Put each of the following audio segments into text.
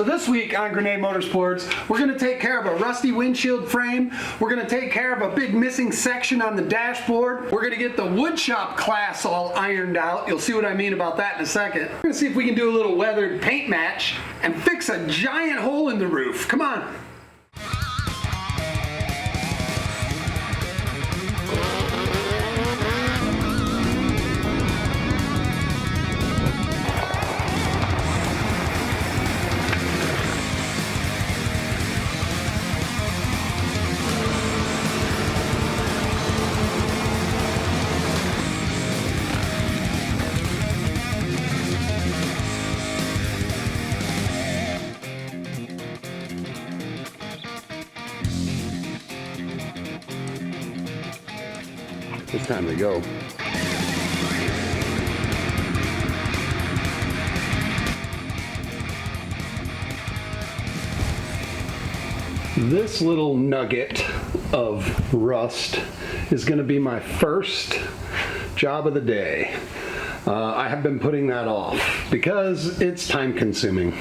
So this week on Grenade Motorsports, we're going to take care of a rusty windshield frame. We're going to take care of a big missing section on the dashboard. We're going to get the woodshop class all ironed out. You'll see what I mean about that in a second. We're going to see if we can do a little weathered paint match and fix a giant hole in the roof. Come on. It's time to go. This little nugget of rust is going to be my first job of the day. I have been putting that off because it's time consuming.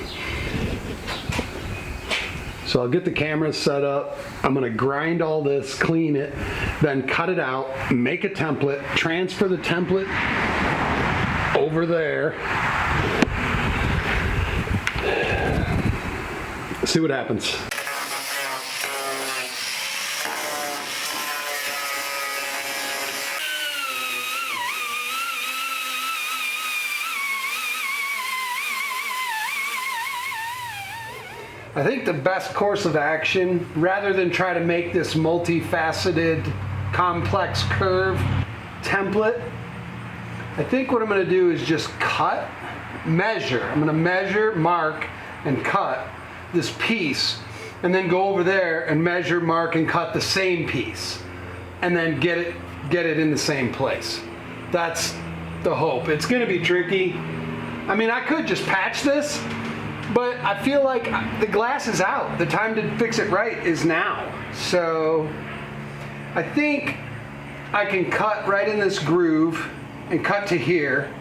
So I'll get the camera set up, I'm going to grind all this, clean it, then cut it out, make a template, transfer the template over there, see what happens. I think the best course of action, rather than try to make this multifaceted, complex curve template, I think what I'm going to do is just cut, measure. I'm going to measure, mark, and cut this piece, and then go over there and measure, mark, and cut the same piece, and then get it in the same place. That's the hope. It's going to be tricky. I mean, I could just patch this, but I feel like the glass is out. The time to fix it right is now. So I think I can cut right in this groove and cut to here.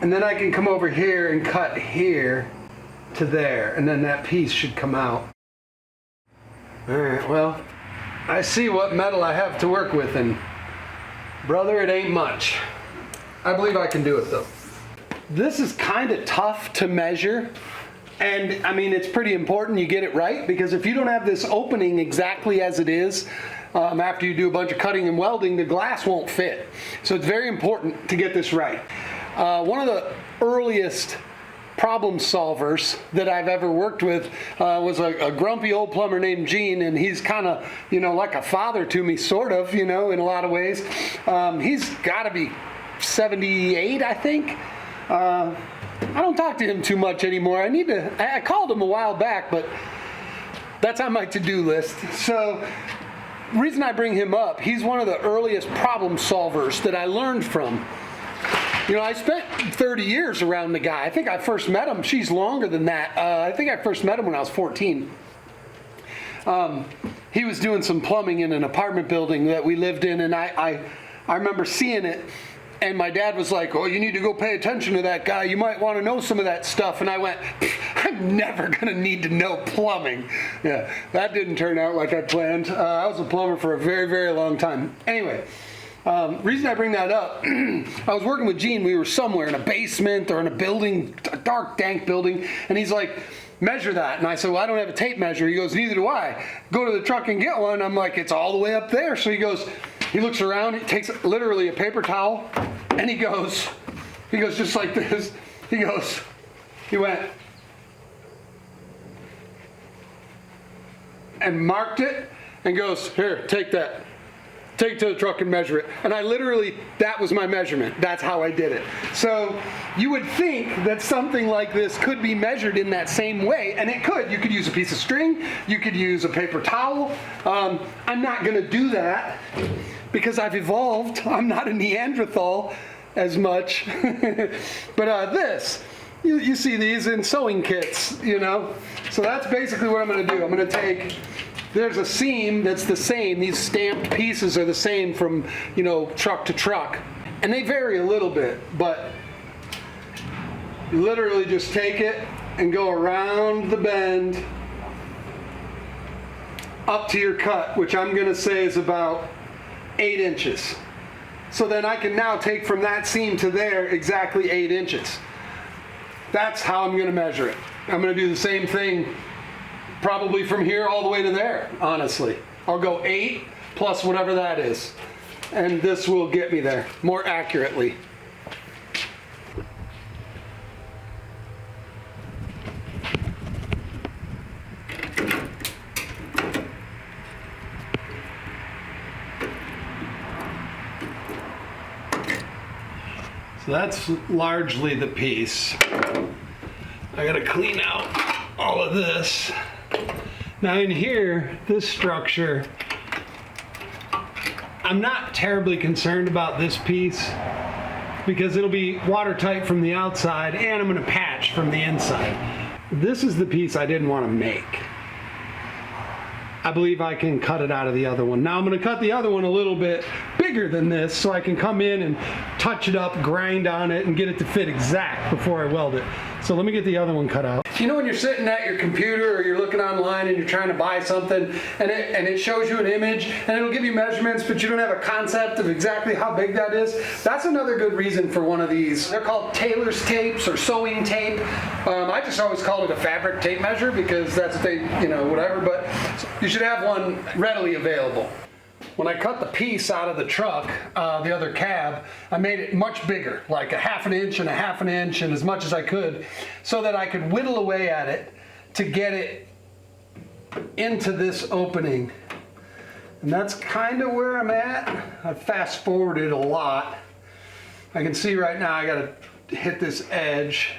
And then I can come over here and cut here to there. And then that piece should come out. All right, well, I see what metal I have to work with, and brother, it ain't much. I believe I can do it though. This is kind of tough to measure. And I mean, it's pretty important you get it right, because if you don't have this opening exactly as it is, after you do a bunch of cutting and welding, the glass won't fit. So it's very important to get this right. One of the earliest problem solvers that I've ever worked with was a grumpy old plumber named Gene, and he's kind of, you know, like a father to me, sort of, you know, in a lot of ways. He's got to be 78, I think. I don't talk to him too much anymore. I called him a while back, but that's on my to-do list. So the reason I bring him up, he's one of the earliest problem solvers that I learned from. You know, I spent 30 years around the guy. I think I first met him, she's longer than that. I think I first met him when I was 14. He was doing some plumbing in an apartment building that we lived in, and I remember seeing it. And my dad was like, oh, you need to go pay attention to that guy. You might want to know some of that stuff. And I went, I'm never going to need to know plumbing. Yeah, that didn't turn out like I planned. I was a plumber for a very, very long time. Anyway, reason I bring that up, I was working with Gene. We were somewhere in a basement or in a building, a dark, dank building. And he's like, measure that. And I said, well, I don't have a tape measure. He goes, neither do I. Go to the truck and get one. I'm like, it's all the way up there. So he goes, he looks around, he takes literally a paper towel, and he goes just like this. He went, and marked it, and goes, here, take that. Take it to the truck and measure it. And I literally, that was my measurement. That's how I did it. So you would think that something like this could be measured in that same way, and it could. You could use a piece of string, you could use a paper towel. I'm not going to do that because I've evolved. I'm not a Neanderthal as much. But this, you see these in sewing kits, you know. So that's basically what I'm going to do. I'm going to take, there's a seam that's the same. These stamped pieces are the same from, you know, truck to truck. And they vary a little bit, but you literally just take it and go around the bend up to your cut, which I'm going to say is about 8 inches. So then I can now take from that seam to there exactly 8 inches. That's how I'm going to measure it. I'm going to do the same thing probably from here all the way to there, honestly. I'll go 8 plus whatever that is. And this will get me there more accurately. So that's largely the piece. I gotta clean out all of this. Now in here, this structure, I'm not terribly concerned about this piece because it'll be watertight from the outside and I'm gonna patch from the inside. This is the piece I didn't want to make. I believe I can cut it out of the other one. Now I'm going to cut the other one a little bit bigger than this so I can come in and touch it up, grind on it, and get it to fit exact before I weld it. So let me get the other one cut out. You know when you're sitting at your computer or you're looking online and you're trying to buy something and it shows you an image and it'll give you measurements but you don't have a concept of exactly how big that is? That's another good reason for one of these. They're called tailor's tapes or sewing tape. I just always call it a fabric tape measure because that's what they, whatever, but you should have one readily available. When I cut the piece out of the truck, the other cab, I made it much bigger, like a 1/2 inch and a 1/2 inch and as much as I could, so that I could whittle away at it to get it into this opening. And that's kind of where I'm at. I fast forwarded a lot. I can see right now I gotta hit this edge.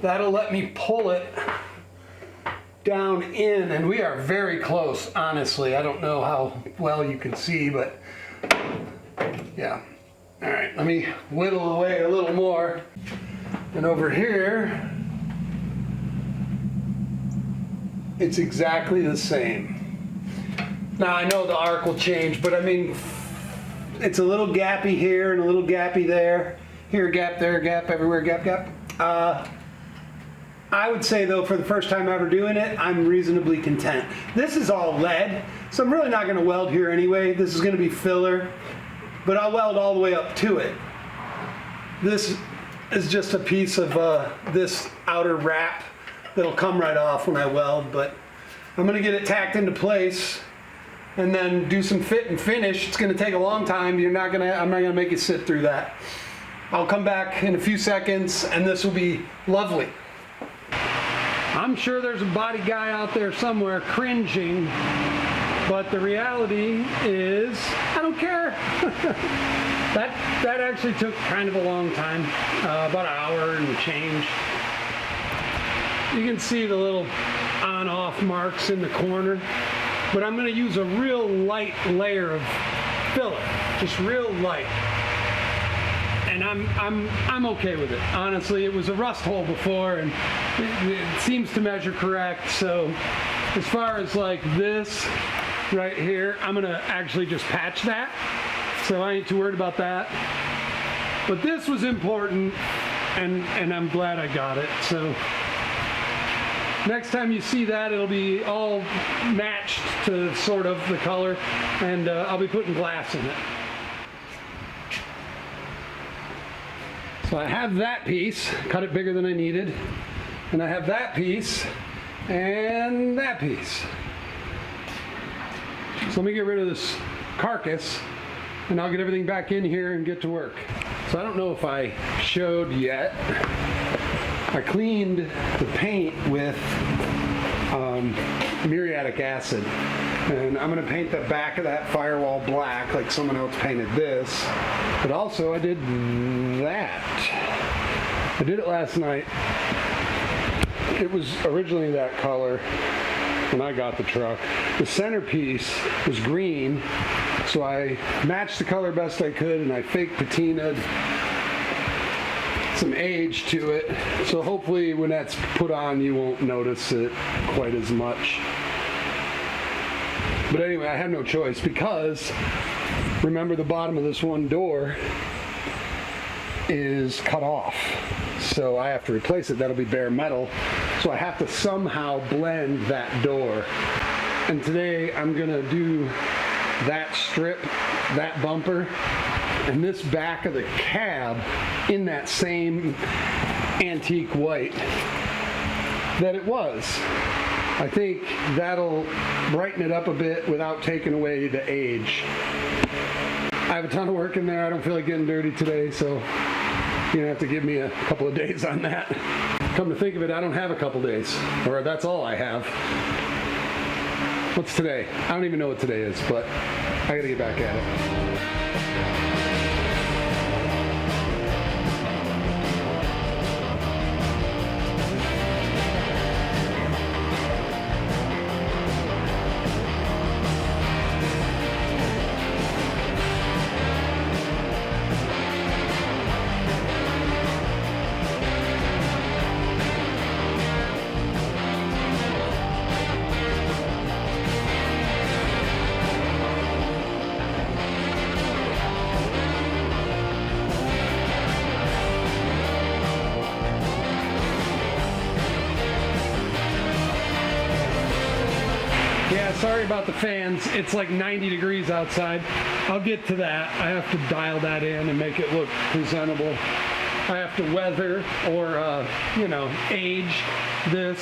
That'll let me pull it down in, and we are very close, honestly. I don't know how well you can see, but yeah. All right, let me whittle away a little more. And over here, it's exactly the same. Now I know the arc will change, but I mean, it's a little gappy here and a little gappy there. Here a gap, there a gap, everywhere gap, gap. I would say though, for the first time ever doing it, I'm reasonably content. This is all lead, so I'm really not gonna weld here anyway. This is gonna be filler, but I'll weld all the way up to it. This is just a piece of this outer wrap that'll come right off when I weld, but I'm gonna get it tacked into place and then do some fit and finish. It's gonna take a long time. I'm not gonna make you sit through that. I'll come back in a few seconds and this will be lovely. I'm sure there's a body guy out there somewhere cringing, but the reality is I don't care. That actually took kind of a long time, about an hour and change. You can see the little on-off marks in the corner, but I'm going to use a real light layer of filler, just real light. And I'm okay with it. Honestly, it was a rust hole before, and it seems to measure correct. So, as far as like this right here, I'm gonna actually just patch that. So I ain't too worried about that. But this was important, and I'm glad I got it. So next time you see that, it'll be all matched to sort of the color, and I'll be putting glass in it. So I have that piece, cut it bigger than I needed, and I have that piece and that piece. So let me get rid of this carcass and I'll get everything back in here and get to work. So I don't know if I showed yet, I cleaned the paint with muriatic acid, and I'm going to paint the back of that firewall black like someone else painted this, but also I did that. I did it last night. It was originally that color when I got the truck. The centerpiece was green, so I matched the color best I could, and I fake patinaed some age to it, so hopefully when that's put on you won't notice it quite as much. But anyway, I had no choice because remember the bottom of this one door is cut off, so I have to replace it. That'll be bare metal, So I have to somehow blend that door. And today I'm gonna do that strip, that bumper, and this back of the cab in that same antique white that it was. I think that'll brighten it up a bit without taking away the age. I have a ton of work in there. I don't feel like getting dirty today, so you're gonna have to give me a couple of days on that. Come to think of it, I don't have a couple days, or that's all I have. What's today? I don't even know what today is, but I gotta get back at it. Yeah, sorry about the fans. It's like 90 degrees outside. I'll get to that. I have to dial that in and make it look presentable. I have to weather or, age this.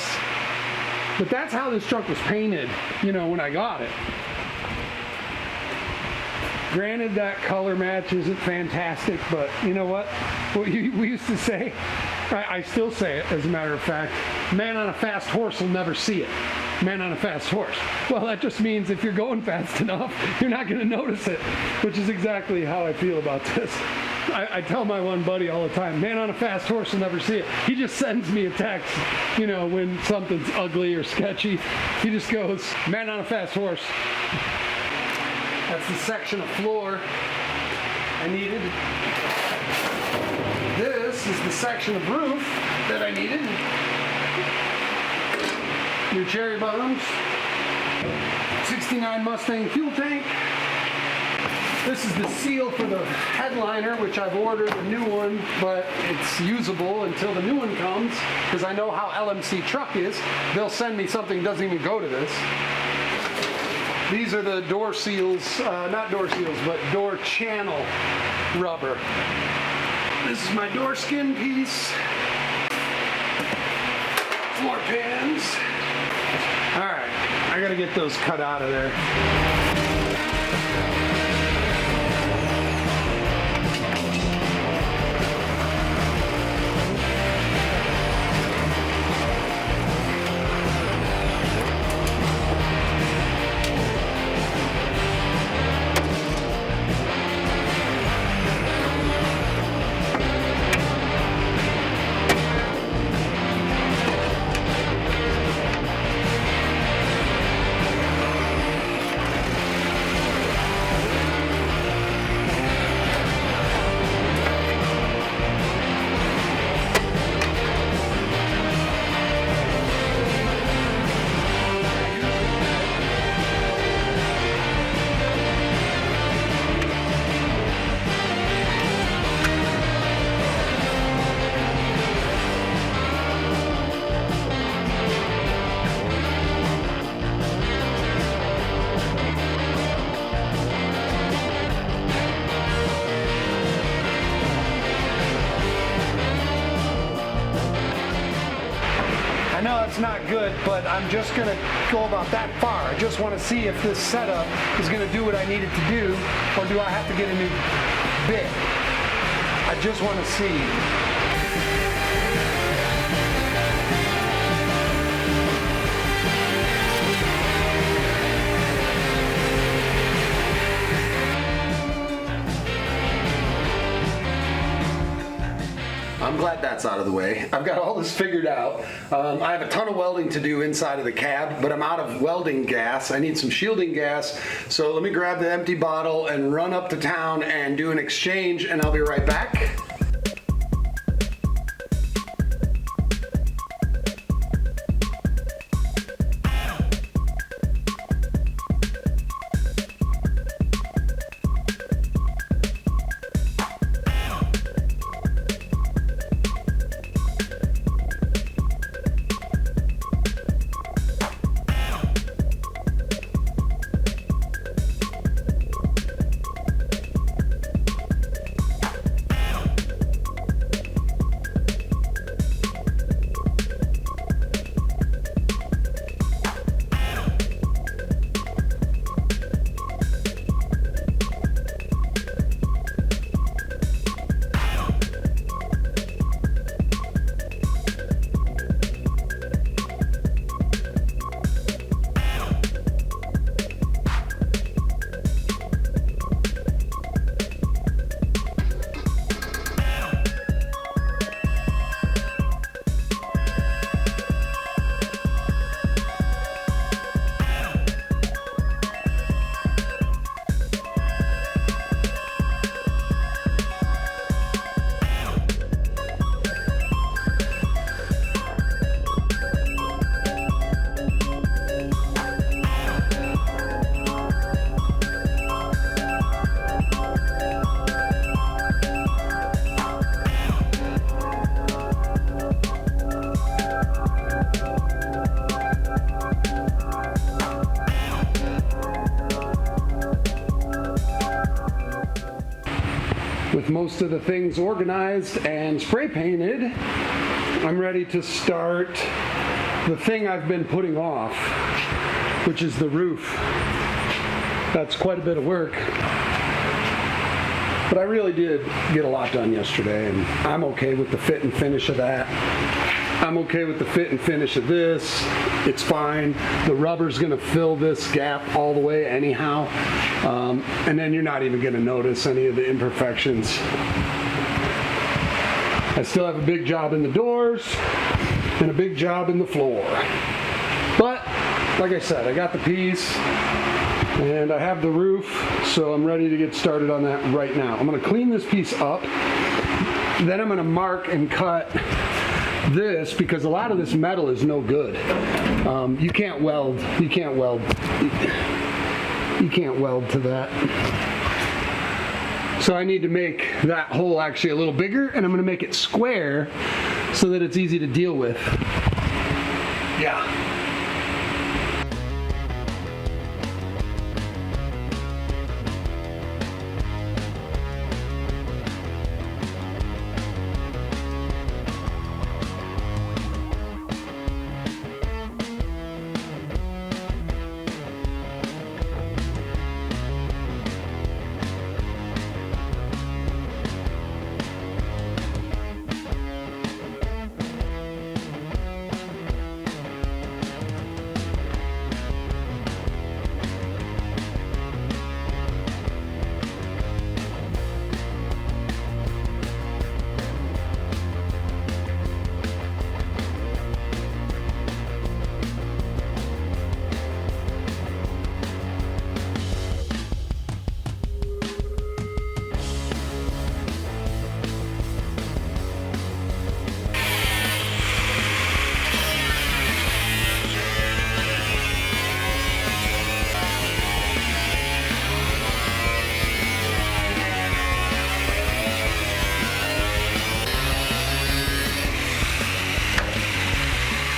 But that's how this truck was painted, when I got it. Granted, that color match isn't fantastic, but you know what? We used to say, I still say it as a matter of fact, man on a fast horse will never see it. Man on a fast horse. Well, that just means if you're going fast enough, you're not going to notice it, which is exactly how I feel about this. I tell my one buddy all the time, man on a fast horse will never see it. He just sends me a text, when something's ugly or sketchy. He just goes, man on a fast horse. That's the section of floor I needed. This is the section of roof that I needed. New cherry bottoms, 69 Mustang fuel tank. This is the seal for the headliner, which I've ordered a new one, but it's usable until the new one comes, because I know how LMC truck is. They'll send me something that doesn't even go to this. These are the door seals, not door seals, but door channel rubber. This is my door skin piece. Floor pans. All right, I gotta get those cut out of there. I know it's not good, but I'm just gonna go about that far. I just want to see if this setup is gonna do what I need it to do, or do I have to get a new bit? I just want to see. I'm glad that's out of the way. I've got all this figured out. I have a ton of welding to do inside of the cab, but I'm out of welding gas. I need some shielding gas. So let me grab the empty bottle and run up to town and do an exchange, and I'll be right back. with most of the things organized and spray painted, I'm ready to start the thing I've been putting off, which is the roof. That's quite a bit of work. But I really did get a lot done yesterday, and I'm okay with the fit and finish of that. I'm okay with the fit and finish of this. It's fine. The rubber's gonna fill this gap all the way anyhow. And then you're not even gonna notice any of the imperfections. I still have a big job in the doors and a big job in the floor. But, like I said, I got the piece and I have the roof, so I'm ready to get started on that right now. I'm gonna clean this piece up, then I'm gonna mark and cut this because a lot of this metal is no good. You can't weld to that. So I need to make that hole actually a little bigger, and I'm going to make it square so that it's easy to deal with. Yeah.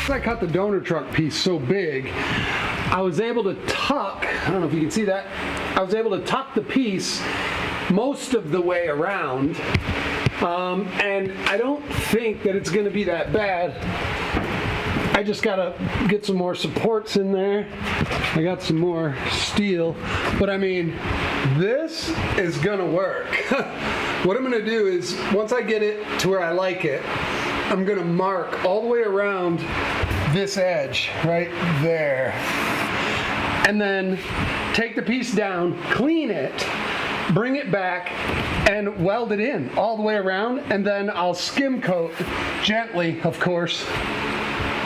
I cut the donor truck piece so big, I was able to tuck, I don't know if you can see that, I was able to tuck the piece most of the way around, and I don't think that it's going to be that bad. I just gotta get some more supports in there. I got some more steel, but I mean, this is gonna work. What I'm gonna do is, once I get it to where I like it, I'm gonna mark all the way around this edge right there, and then take the piece down, clean it, bring it back, and weld it in all the way around, and then I'll skim coat gently, of course,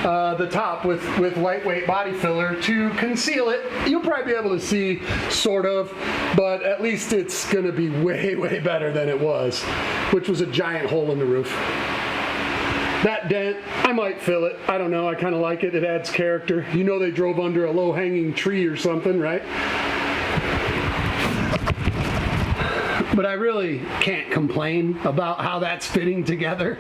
the top with lightweight body filler to conceal it. You'll probably be able to see, sort of, but at least it's gonna be way, way better than it was, which was a giant hole in the roof. That dent, I might fill it. I don't know, I kind of like it. It adds character. You know they drove under a low-hanging tree or something, right? But I really can't complain about how that's fitting together.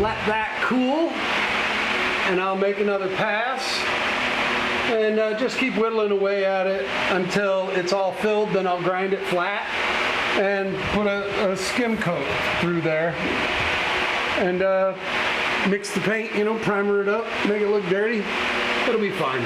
Let that cool, and I'll make another pass. And just keep whittling away at it until it's all filled. Then I'll grind it flat and put a skim coat through there. And mix the paint, you know, primer it up, make it look dirty. It'll be fine.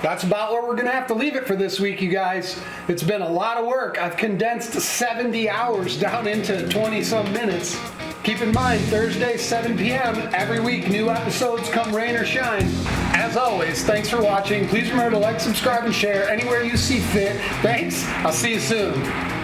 That's about where we're gonna have to leave it for this week, you guys. It's been a lot of work. I've condensed 70 hours down into 20 some minutes. Keep in mind, Thursday, 7 p.m. every week, new episodes come rain or shine. As always, thanks for watching. Please remember to like, subscribe, and share anywhere you see fit. Thanks. I'll see you soon.